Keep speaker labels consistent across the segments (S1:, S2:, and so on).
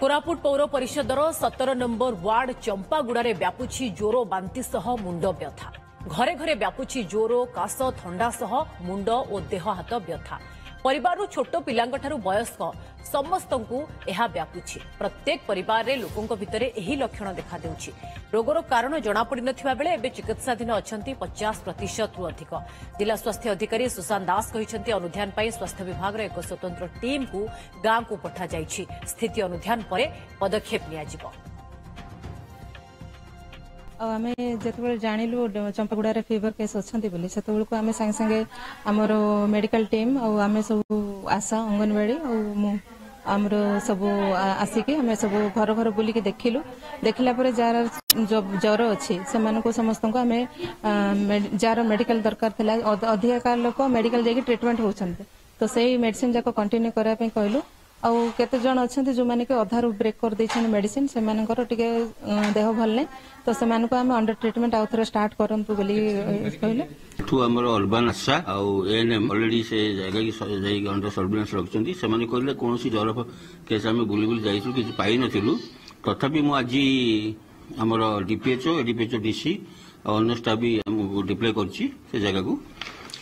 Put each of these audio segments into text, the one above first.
S1: Koraput पौर परिषदर 17 number ward चंपागुड़े व्यापुछि ज्वर बांति सह मुंड व्यथा। घरे घरे व्यापुछि ज्वर काश थंडा सह मुंड और देह हाथ व्यथा। परिवार छोट पिलांठारू वयस्क समस्तंकु एहा व्यापुछि। प्रत्येक परिवार रे लोकंक भितरे एही लक्षण देखा देउछि। रोगर कारण जना पड़ि नथिबा बेले एबे चिकित्साधीन अछंती 50% रु अधिक। जिला स्वास्थ्य अधिकारी सुशांत दास कहिसंती अनुध्यान पई स्वास्थ्य विभाग रे एक स्वतंत्र टीम को गां को पठा जाइछि। स्थिति अनुध्यान परे पदक्षेप लिया जिवो।
S2: आम जो जानलु चंपागुड़ा फीवर केस अच्छा से आम सांगे सांगे आमर मेडिकल टीम आम सब आशा अंगनवाड़ी आमर सब आसिक आम सब घर घर बुलिक देखिलु। देखला जार ज्वर अच्छी से समस्त आम जार मेडिकल दरकार थिला अधिका लोक मेडिकल जाकि ट्रीटमेंट होउछन्ते तो सही मेडिसिन जाक कंटिन्यू करा पे कहलु। आउ केते जन अछन्ते जो माने के अधारु ब्रेक कर दैछन मेडिसिन से मानकर टिके देह भल नै तो से मानको हम अंडर ट्रीटमेंट आउ थरे स्टार्ट करंतु बोली कहले।
S3: ठु हमर अर्बन आशा आउ एएनएम ऑलरेडी से जगह की जाई अंडर सर्विलेंस रखछन्ती से माने कहले कोनोसी ज्वर केस हम बुली बुली जाइछु कि पाई नथिलु। तथापि मु आज हमर डीपीएचओ डीसी और अन्य स्टाफ भी हम डिप्लॉय करछि से जगह को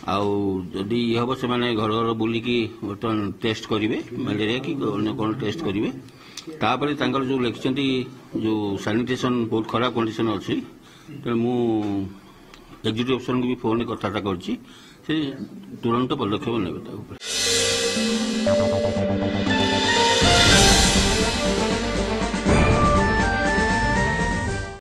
S3: आउ जदि हम से माने घर घर बुलिकी बर्तमान टेस्ट करेंगे मलेरिया कि अन्य कौन टेस्ट करेंगे तापर तांकर जो लिखिंट जो सानिटेशन बहुत खराब कंडीशन अच्छी तो मु एग्जीक्यूटिव अफिसर को भी फोन कथा कर तुरंत पदक्षेप ने।